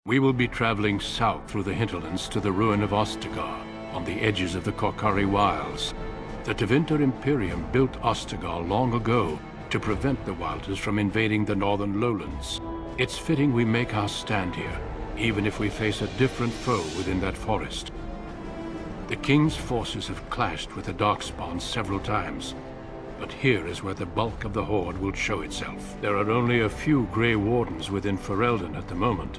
We will be traveling south through the hinterlands to the ruin of Ostagar, on the edges of the Korkari Wilds. The Tevinter Imperium built Ostagar long ago to prevent the Wilders from invading the northern lowlands. It's fitting we make our stand here, even if we face a different foe within that forest. The King's forces have clashed with the Darkspawn several times, but here is where the bulk of the Horde will show itself. There are only a few Grey Wardens within Ferelden at the moment,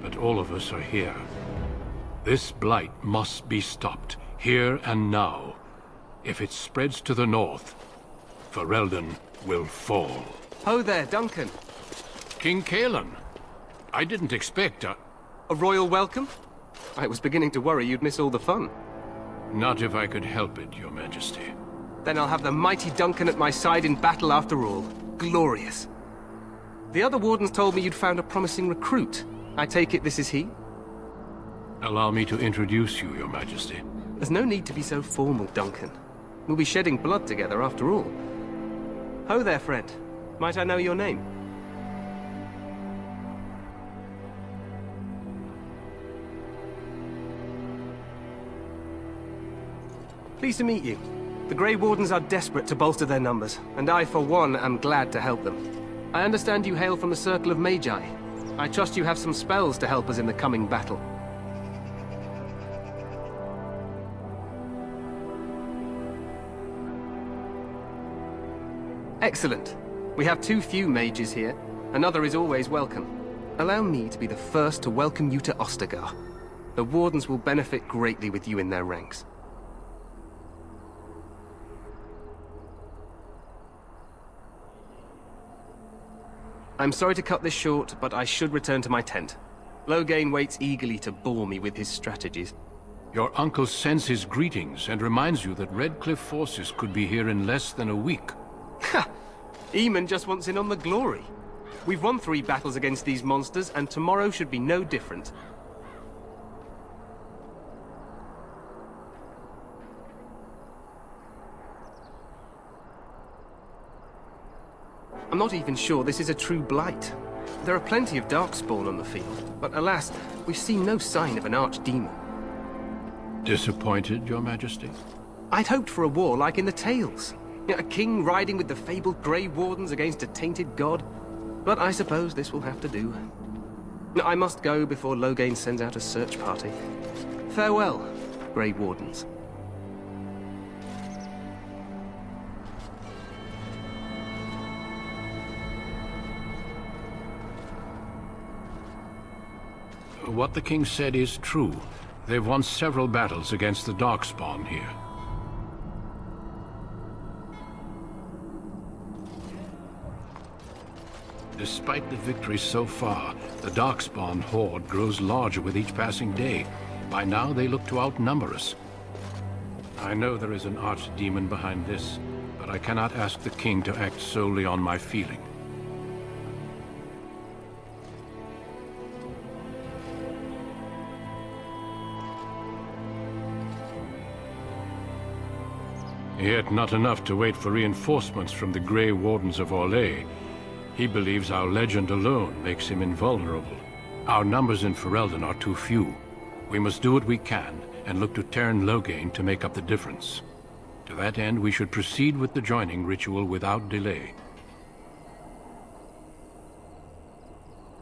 but all of us are here. This blight must be stopped, here and now. If it spreads to the north, Ferelden will fall. Ho there, Duncan. King Kaelan. I didn't expect a royal welcome? I was beginning to worry you'd miss all the fun. Not if I could help it, Your Majesty. Then I'll have the mighty Duncan at my side in battle after all. Glorious. The other Wardens told me you'd found a promising recruit. I take it this is he? Allow me to introduce you, Your Majesty. There's no need to be so formal, Duncan. We'll be shedding blood together after all. Ho there, friend. Might I know your name? Pleased to meet you. The Grey Wardens are desperate to bolster their numbers, and I, for one, am glad to help them. I understand you hail from the Circle of Magi. I trust you have some spells to help us in the coming battle. Excellent. We have too few mages here. Another is always welcome. Allow me to be the first to welcome you to Ostagar. The Wardens will benefit greatly with you in their ranks. I'm sorry to cut this short, but I should return to my tent. Loghain waits eagerly to bore me with his strategies. Your uncle sends his greetings and reminds you that Redcliffe forces could be here in less than a week. Ha! Eamon just wants in on the glory. We've won 3 battles against these monsters, and tomorrow should be no different. I'm not even sure this is a true blight. There are plenty of Darkspawn on the field, but alas, we've seen no sign of an archdemon. Disappointed, Your Majesty? I'd hoped for a war like in the tales. A king riding with the fabled Grey Wardens against a tainted god. But I suppose this will have to do. I must go before Loghain sends out a search party. Farewell, Grey Wardens. What the king said is true. They've won several battles against the Darkspawn here. Despite the victories so far, the Darkspawn horde grows larger with each passing day. By now, they look to outnumber us. I know there is an archdemon behind this, but I cannot ask the king to act solely on my feeling. Yet not enough to wait for reinforcements from the Grey Wardens of Orlais. He believes our legend alone makes him invulnerable. Our numbers in Ferelden are too few. We must do what we can, and look to Teyrn Loghain to make up the difference. To that end, we should proceed with the joining ritual without delay.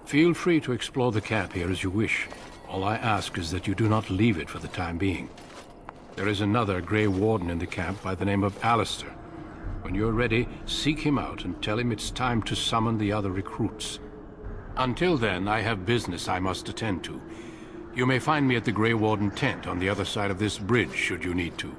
Feel free to explore the camp here as you wish. All I ask is that you do not leave it for the time being. There is another Grey Warden in the camp by the name of Alistair. When you're ready, seek him out and tell him it's time to summon the other recruits. Until then, I have business I must attend to. You may find me at the Grey Warden tent on the other side of this bridge, should you need to.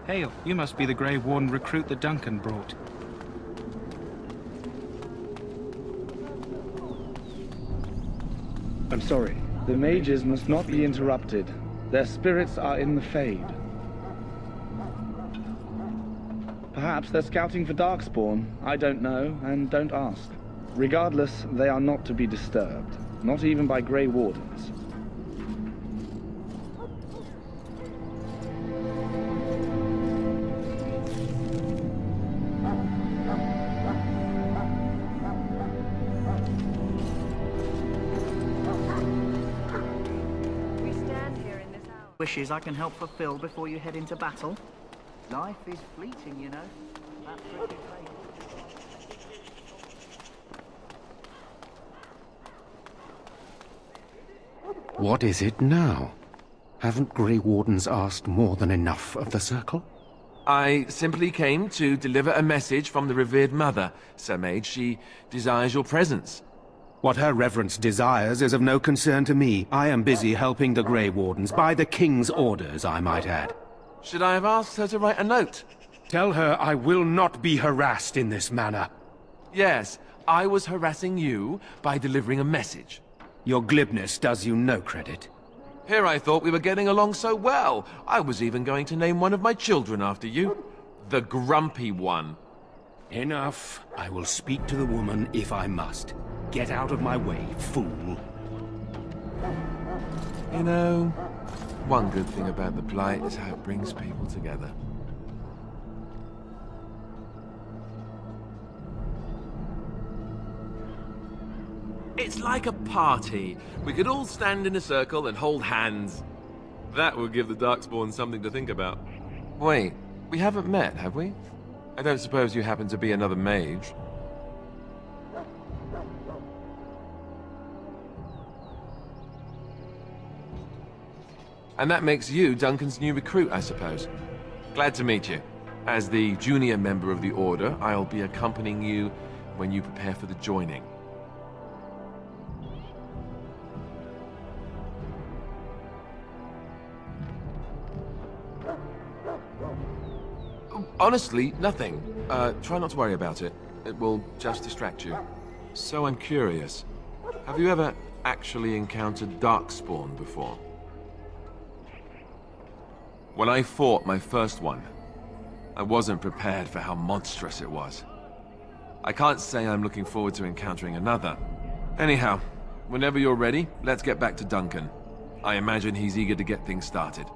Hail, you must be the Grey Warden recruit that Duncan brought. I'm sorry. The mages must not be interrupted. Their spirits are in the Fade. Perhaps they're scouting for Darkspawn. I don't know, and don't ask. Regardless, they are not to be disturbed. Not even by Grey Wardens. Wishes I can help fulfill before you head into battle. Life is fleeting, you know. That pretty face. What is it now? Haven't Grey Wardens asked more than enough of the Circle? I simply came to deliver a message from the revered mother, Sir Mage. She desires your presence. What her reverence desires is of no concern to me. I am busy helping the Grey Wardens, by the King's orders, I might add. Should I have asked her to write a note? Tell her I will not be harassed in this manner. Yes, I was harassing you by delivering a message. Your glibness does you no credit. Here I thought we were getting along so well. I was even going to name one of my children after you. The Grumpy One. Enough. I will speak to the woman if I must. Get out of my way, fool. You know, one good thing about the Blight is how it brings people together. It's like a party. We could all stand in a circle and hold hands. That would give the Darkspawn something to think about. Wait, we haven't met, have we? I don't suppose you happen to be another mage. And that makes you Duncan's new recruit, I suppose. Glad to meet you. As the junior member of the Order, I'll be accompanying you when you prepare for the joining. Honestly, nothing. Try not to worry about it. It will just distract you. So I'm curious. Have you ever actually encountered Darkspawn before? When I fought my first one, I wasn't prepared for how monstrous it was. I can't say I'm looking forward to encountering another. Anyhow, whenever you're ready, let's get back to Duncan. I imagine he's eager to get things started.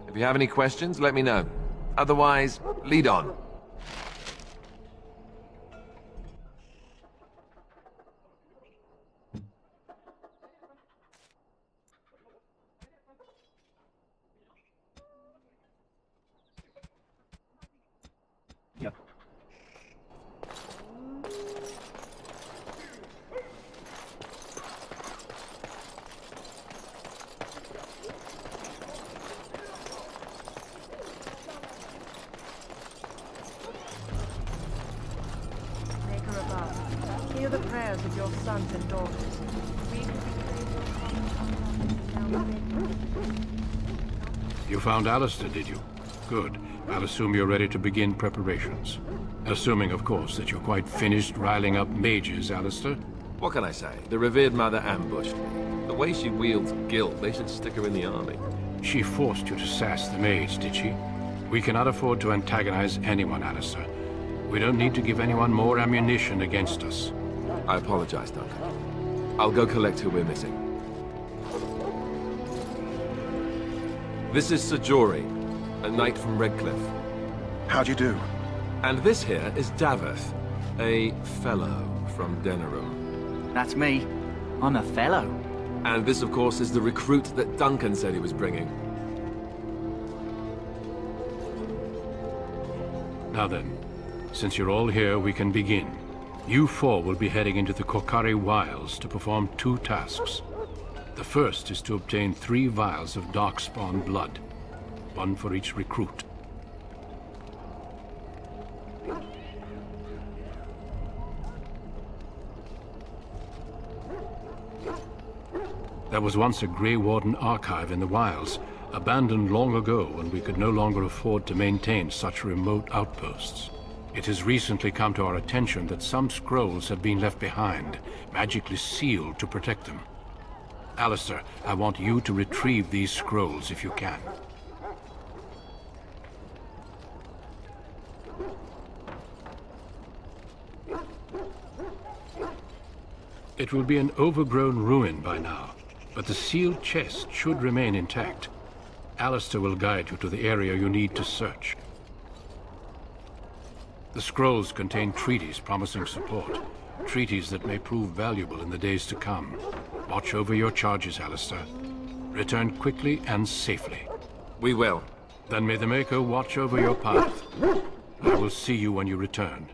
If you have any questions, let me know. Otherwise, lead on. Yep. Maker above, hear the prayers of your sons and daughters. We can You found Alistair, did you? Good. I'll assume you're ready to begin preparations. Assuming, of course, that you're quite finished riling up mages, Alistair. What can I say? The revered mother ambushed me. The way she wields guilt, they should stick her in the army. She forced you to sass the maids, did she? We cannot afford to antagonize anyone, Alistair. We don't need to give anyone more ammunition against us. I apologize, Duncan. I'll go collect who we're missing. This is Sir Jory, a knight from Redcliffe. How'd you do? And this here is Daveth, a fellow from Denerim. That's me. I'm a fellow. And this, of course, is the recruit that Duncan said he was bringing. Now then, since you're all here, we can begin. You four will be heading into the Kokari Wilds to perform 2 tasks. The first is to obtain 3 vials of Darkspawn blood, 1 for each recruit. There was once a Grey Warden archive in the wilds, abandoned long ago when we could no longer afford to maintain such remote outposts. It has recently come to our attention that some scrolls have been left behind, magically sealed to protect them. Alistair, I want you to retrieve these scrolls if you can. It will be an overgrown ruin by now, but the sealed chest should remain intact. Alistair will guide you to the area you need to search. The scrolls contain treaties promising support, treaties that may prove valuable in the days to come. Watch over your charges, Alistair. Return quickly and safely. We will. Then may the Maker watch over your path. I will see you when you return.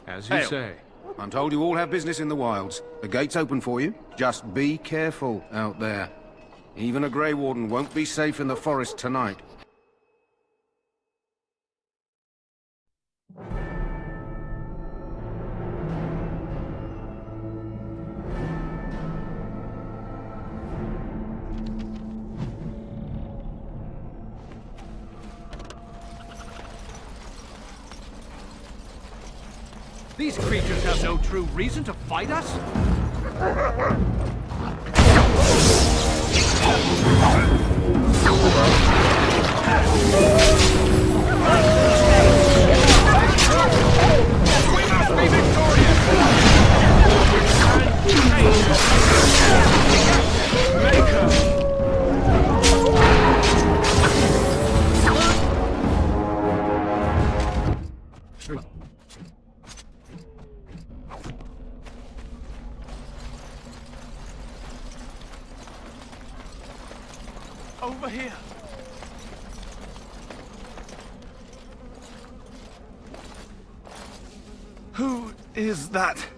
As you say. I'm told you all have business in the wilds. The gate's open for you. Just be careful out there. Even a Grey Warden won't be safe in the forest tonight. These creatures have no true reason to fight us? We must be victorious! Maker! Over here. Who is that?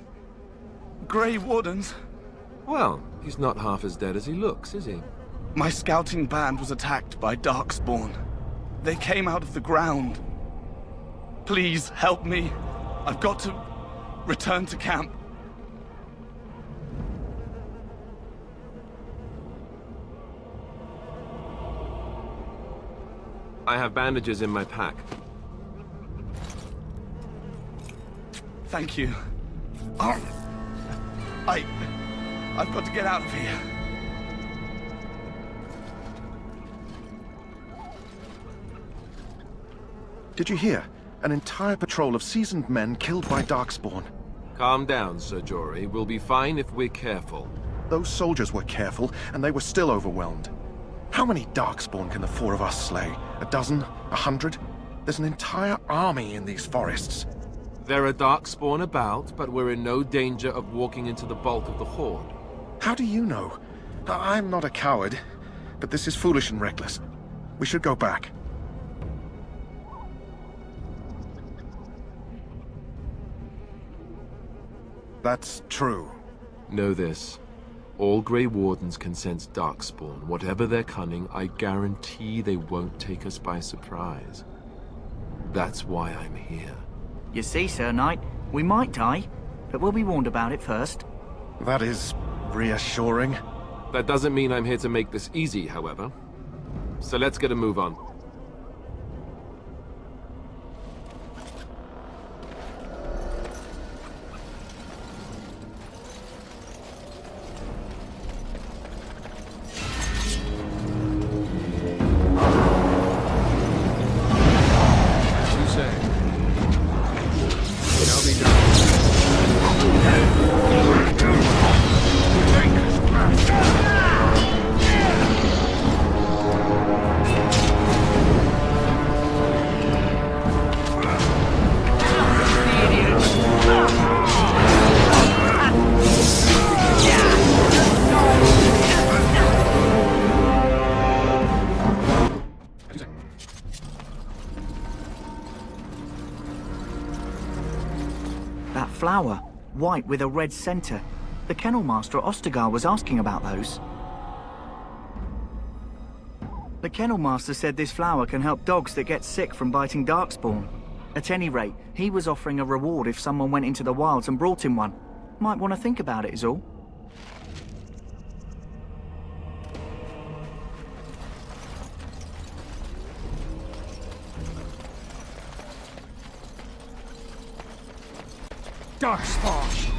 Grey Wardens? Well, he's not half as dead as he looks, is he? My scouting band was attacked by Darkspawn. They came out of the ground. Please help me. I've got to return to camp. I have bandages in my pack. Thank you. I've got to get out of here. Did you hear? An entire patrol of seasoned men killed by Darkspawn. Calm down, Sir Jory. We'll be fine if we're careful. Those soldiers were careful, and they were still overwhelmed. How many Darkspawn can the four of us slay? A dozen? 100? There's an entire army in these forests. There are Darkspawn about, but we're in no danger of walking into the bulk of the Horde. How do you know? I'm not a coward, but this is foolish and reckless. We should go back. That's true. Know this. All Grey Wardens can sense Darkspawn. Whatever their cunning, I guarantee they won't take us by surprise. That's why I'm here. You see, Sir Knight, we might die, but we'll be warned about it first. That is reassuring. That doesn't mean I'm here to make this easy, however. So let's get a move on. Flower, white with a red center. The kennel master at Ostagar was asking about those. The kennel master said this flower can help dogs that get sick from biting Darkspawn. At any rate, he was offering a reward if someone went into the wilds and brought him one. Might want to think about it is all. Darkspawn!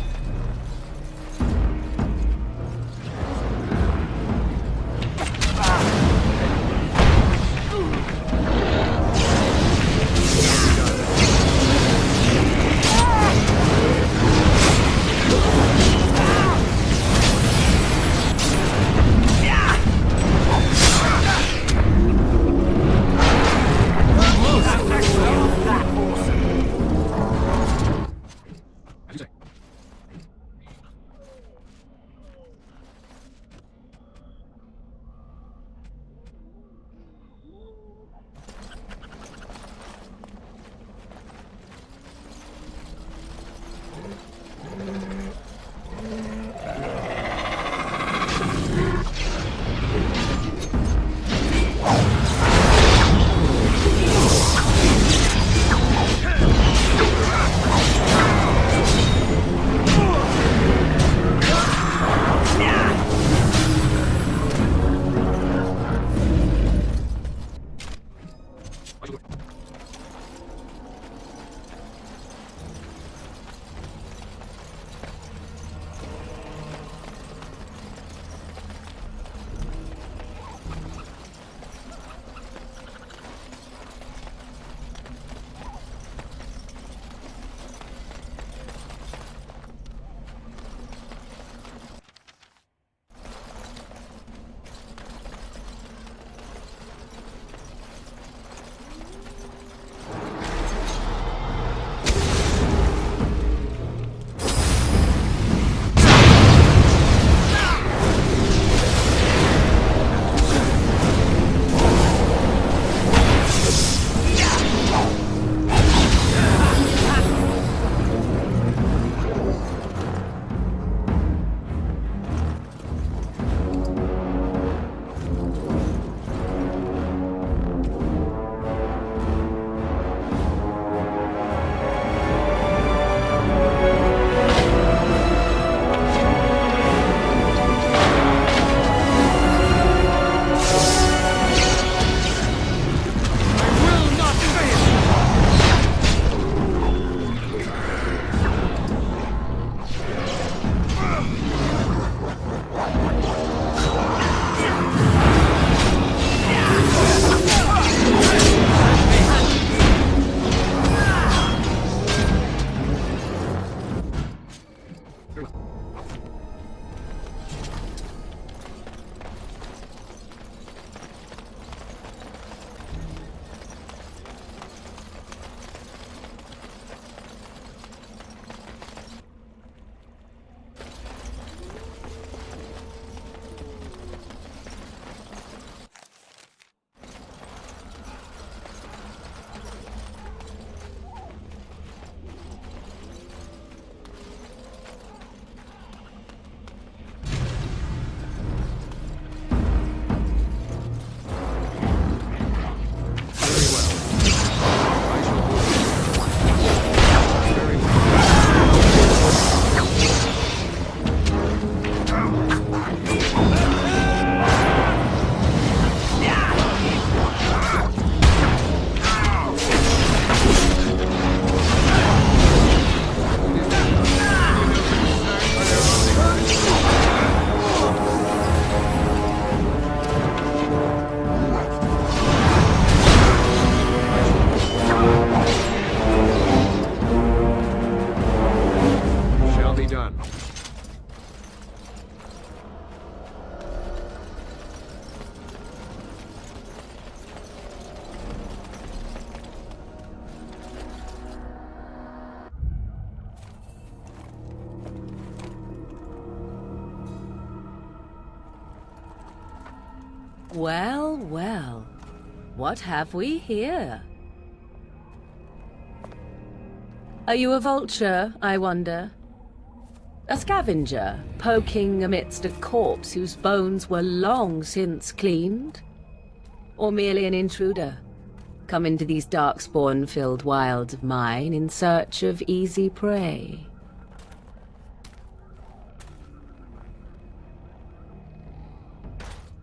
Well, well. What have we here? Are you a vulture, I wonder? A scavenger, poking amidst a corpse whose bones were long since cleaned? Or merely an intruder, come into these darkspawn-filled wilds of mine in search of easy prey?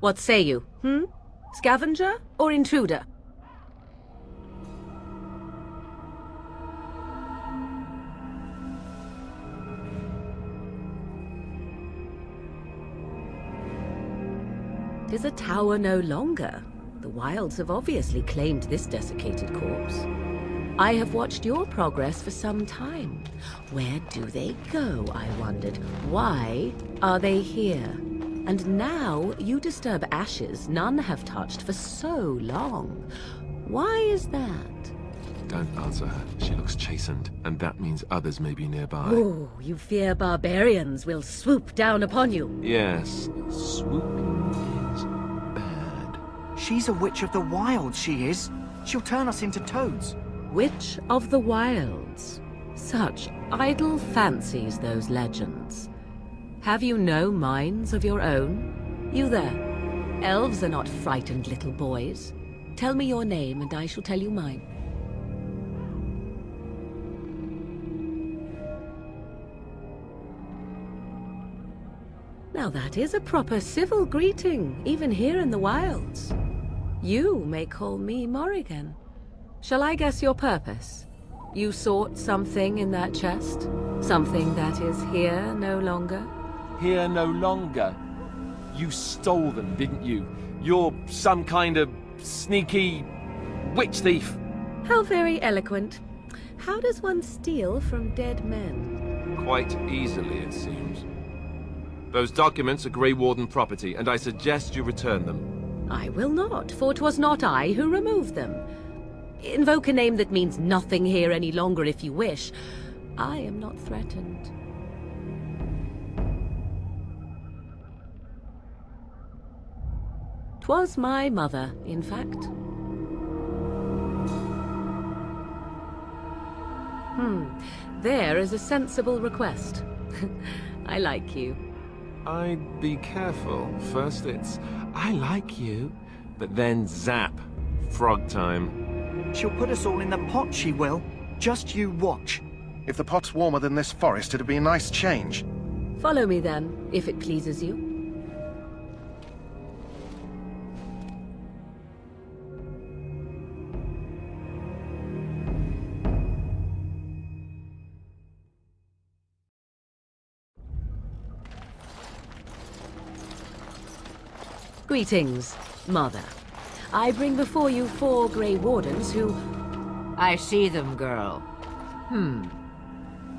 What say you, Scavenger or intruder? Tis a tower no longer. The Wilds have obviously claimed this desiccated corpse. I have watched your progress for some time. Where do they go, I wondered? Why are they here? And now you disturb ashes none have touched for so long. Why is that? Don't answer her. She looks chastened, and that means others may be nearby. Oh, you fear barbarians will swoop down upon you. Yes, swooping is bad. She's a witch of the wilds, she is. She'll turn us into toads. Witch of the Wilds. Such idle fancies, those legends. Have you no minds of your own? You there. Elves are not frightened little boys. Tell me your name and I shall tell you mine. Now that is a proper civil greeting, even here in the wilds. You may call me Morrigan. Shall I guess your purpose? You sought something in that chest? Something that is here no longer? Here no longer. You stole them, didn't you? You're some kind of sneaky witch thief. How very eloquent. How does one steal from dead men? Quite easily, it seems. Those documents are Grey Warden property, and I suggest you return them. I will not, for 'twas not I who removed them. Invoke a name that means nothing here any longer if you wish. I am not threatened. 'Twas my mother, in fact. There is a sensible request. I like you. I'd be careful. First it's, I like you, but then zap. Frog time. She'll put us all in the pot, she will. Just you watch. If the pot's warmer than this forest, it'd be a nice change. Follow me then, if it pleases you. Greetings, Mother. I bring before you 4 Grey Wardens who... I see them, girl.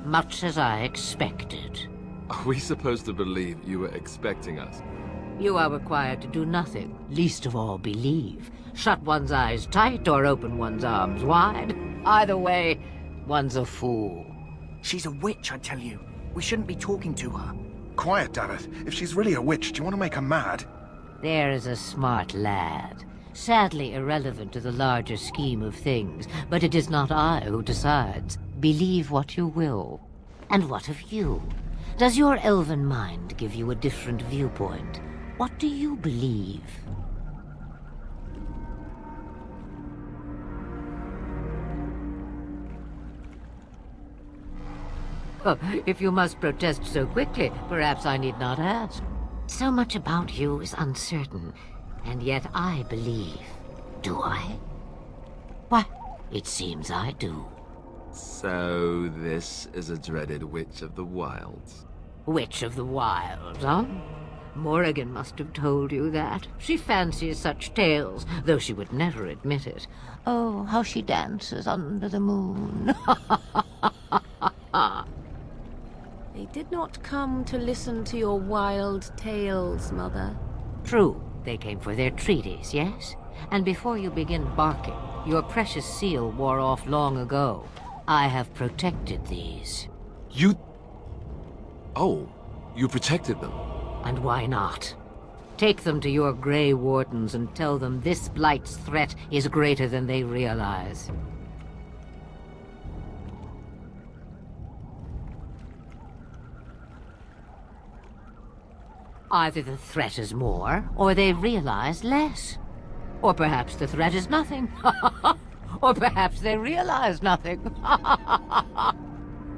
Much as I expected. Are we supposed to believe you were expecting us? You are required to do nothing, least of all believe. Shut one's eyes tight or open one's arms wide. Either way, one's a fool. She's a witch, I tell you. We shouldn't be talking to her. Quiet, Davith. If she's really a witch, do you want to make her mad? There is a smart lad. Sadly irrelevant to the larger scheme of things, but it is not I who decides. Believe what you will. And what of you? Does your elven mind give you a different viewpoint? What do you believe? Oh, if you must protest so quickly, perhaps I need not ask. So much about you is uncertain, and yet I believe. Do I? Why, it seems I do. So this is a dreaded Witch of the Wilds. Witch of the Wilds, huh? Morrigan must have told you that. She fancies such tales, though she would never admit it. Oh, how she dances under the moon. They did not come to listen to your wild tales, Mother. True, they came for their treaties, yes? And before you begin barking, your precious seal wore off long ago. I have protected these. You... Oh, you protected them. And why not? Take them to your Grey Wardens and tell them this Blight's threat is greater than they realize. Either the threat is more, or they realize less. Or perhaps the threat is nothing. Or perhaps they realize nothing.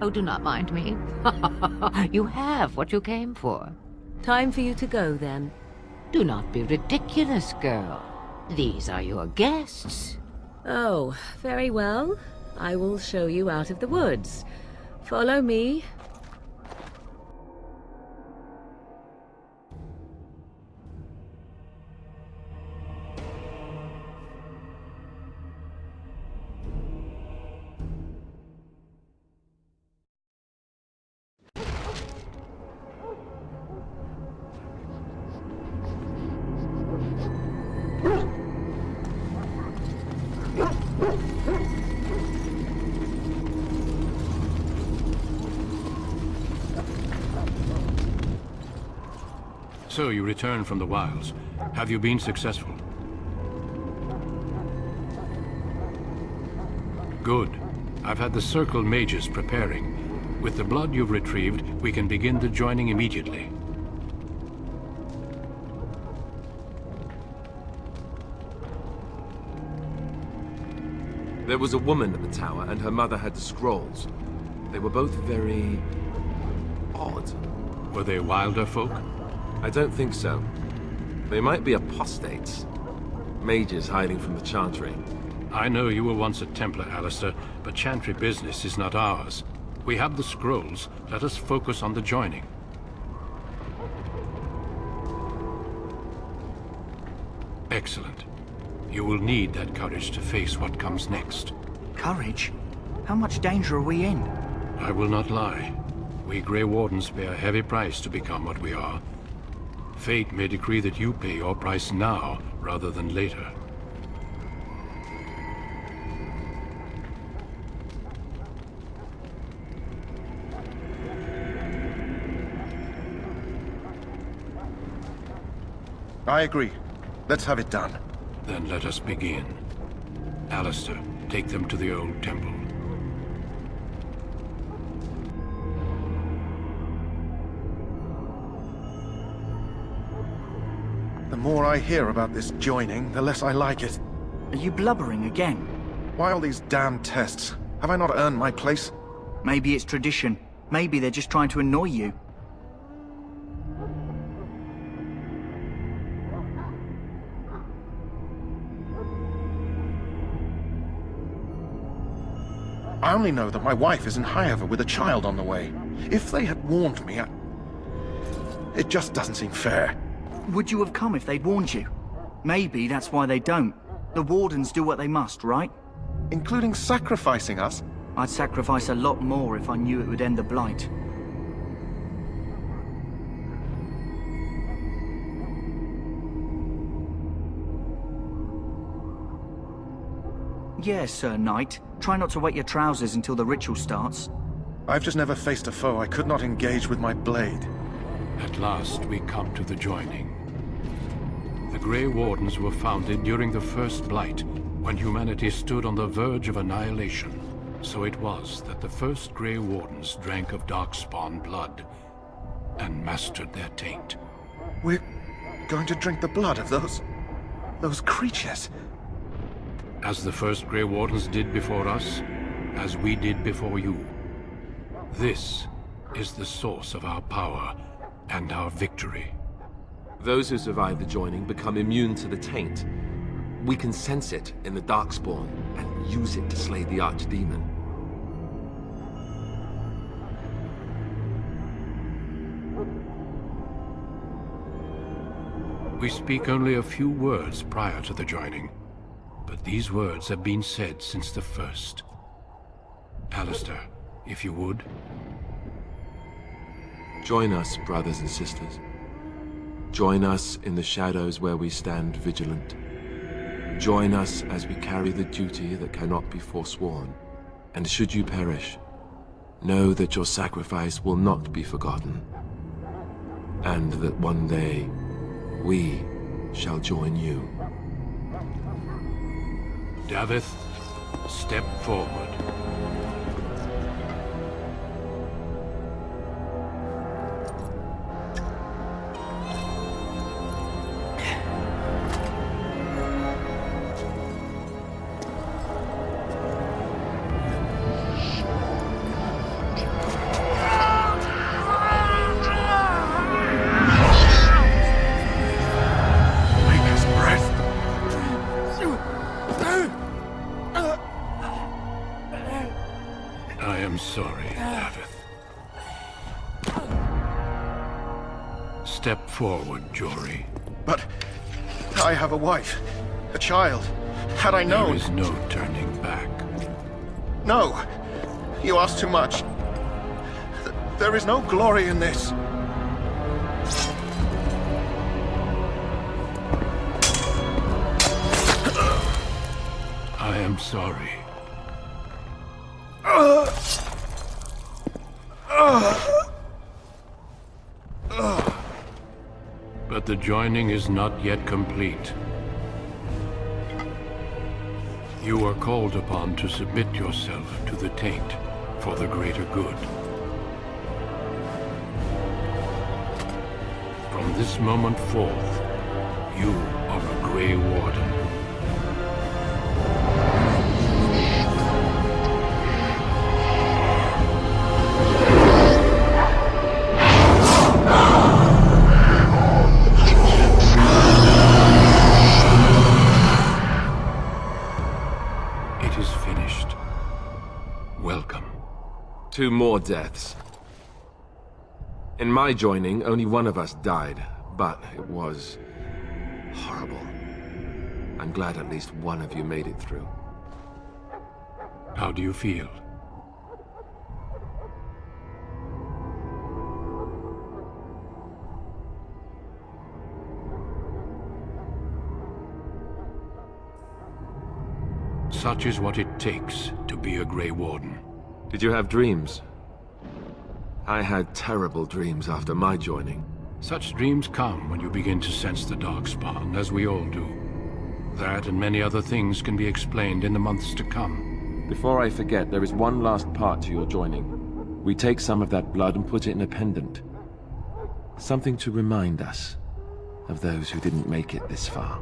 Oh, do not mind me. You have what you came for. Time for you to go, then. Do not be ridiculous, girl. These are your guests. Oh, very well. I will show you out of the woods. Follow me. So you return from the wilds. Have you been successful? Good. I've had the Circle mages preparing. With the blood you've retrieved, we can begin the joining immediately. There was a woman at the tower, and her mother had the scrolls. They were both very... odd. Were they wilder folk? I don't think so. They might be apostates. Mages hiding from the Chantry. I know you were once a Templar, Alistair, but Chantry business is not ours. We have the scrolls. Let us focus on the joining. Excellent. You will need that courage to face what comes next. Courage? How much danger are we in? I will not lie. We Grey Wardens pay a heavy price to become what we are. Fate may decree that you pay your price now, rather than later. I agree. Let's have it done. Then let us begin. Alistair, take them to the old temple. The more I hear about this joining, the less I like it. Are you blubbering again? Why all these damn tests? Have I not earned my place? Maybe it's tradition. Maybe they're just trying to annoy you. I only know that my wife is in Highover with a child on the way. If they had warned me, it just doesn't seem fair. Would you have come if they'd warned you? Maybe that's why they don't. The Wardens do what they must, right? Including sacrificing us? I'd sacrifice a lot more if I knew it would end the Blight. Yes, Sir Knight. Try not to wet your trousers until the ritual starts. I've just never faced a foe I could not engage with my blade. At last we come to the joining. The Grey Wardens were founded during the First Blight, when humanity stood on the verge of annihilation. So it was that the first Grey Wardens drank of Darkspawn blood and mastered their taint. We're going to drink the blood of those creatures. As the first Grey Wardens did before us, as we did before you. This is the source of our power and our victory. Those who survive the joining become immune to the taint. We can sense it in the Darkspawn and use it to slay the Archdemon. We speak only a few words prior to the joining, but these words have been said since the first. Alistair, if you would. Join us, brothers and sisters. Join us in the shadows where we stand vigilant. Join us as we carry the duty that cannot be forsworn. And should you perish, know that your sacrifice will not be forgotten. And that one day, we shall join you. Davith, step forward. I am sorry, Davith. Step forward, Jory. But I have a wife, a child. Had I known... There is no turning back. No! You ask too much. There is no glory in this. I am sorry. But the joining is not yet complete. You are called upon to submit yourself to the Taint for the greater good. From this moment forth, you are a Grey Warden. It is finished. Welcome. 2 more deaths. In my joining, only one of us died, but it was horrible. I'm glad at least one of you made it through. How do you feel? Such is what it takes to be a Grey Warden. Did you have dreams? I had terrible dreams after my joining. Such dreams come when you begin to sense the Darkspawn, as we all do. That and many other things can be explained in the months to come. Before I forget, there is one last part to your joining. We take some of that blood and put it in a pendant. Something to remind us of those who didn't make it this far.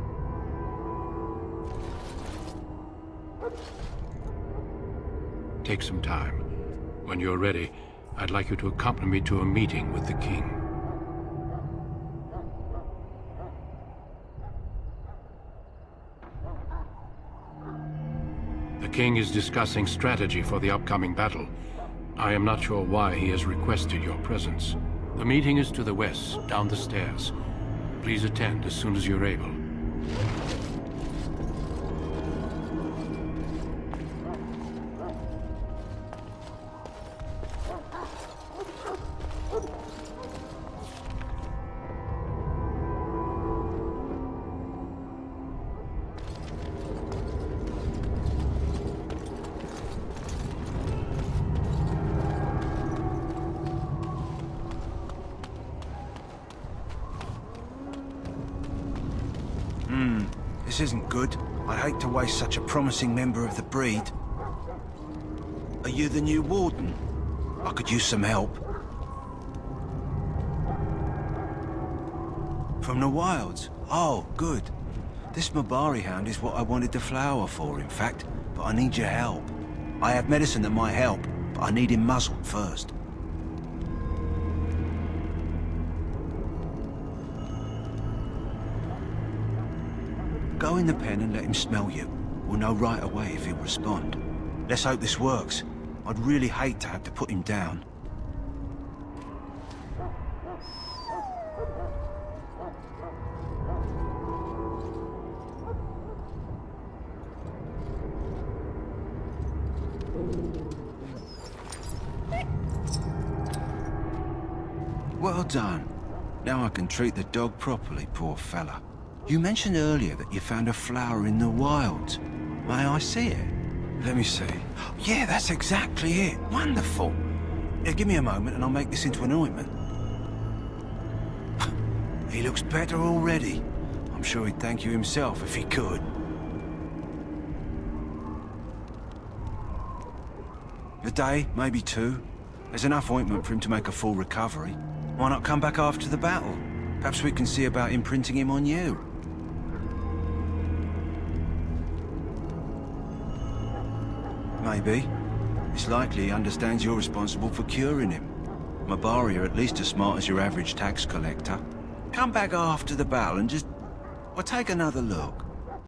Take some time. When you're ready, I'd like you to accompany me to a meeting with the King. The King is discussing strategy for the upcoming battle. I am not sure why he has requested your presence. The meeting is to the west, down the stairs. Please attend as soon as you're able. This isn't good. I'd hate to waste such a promising member of the breed. Are you the new Warden? I could use some help. From the wilds? Oh, good. This Mabari Hound is what I wanted the flower for, in fact, but I need your help. I have medicine that might help, but I need him muzzled first. Go in the pen and let him smell you. We'll know right away if he'll respond. Let's hope this works. I'd really hate to have to put him down. Well done. Now I can treat the dog properly, poor fella. You mentioned earlier that you found a flower in the wilds. May I see it? Let me see. Yeah, that's exactly it. Wonderful. Yeah, give me a moment and I'll make this into an ointment. He looks better already. I'm sure he'd thank you himself if he could. A day, maybe 2. There's enough ointment for him to make a full recovery. Why not come back after the battle? Perhaps we can see about imprinting him on you. Maybe. It's likely he understands you're responsible for curing him. Mabari are at least as smart as your average tax collector. Come back after the battle and just... well, take another look.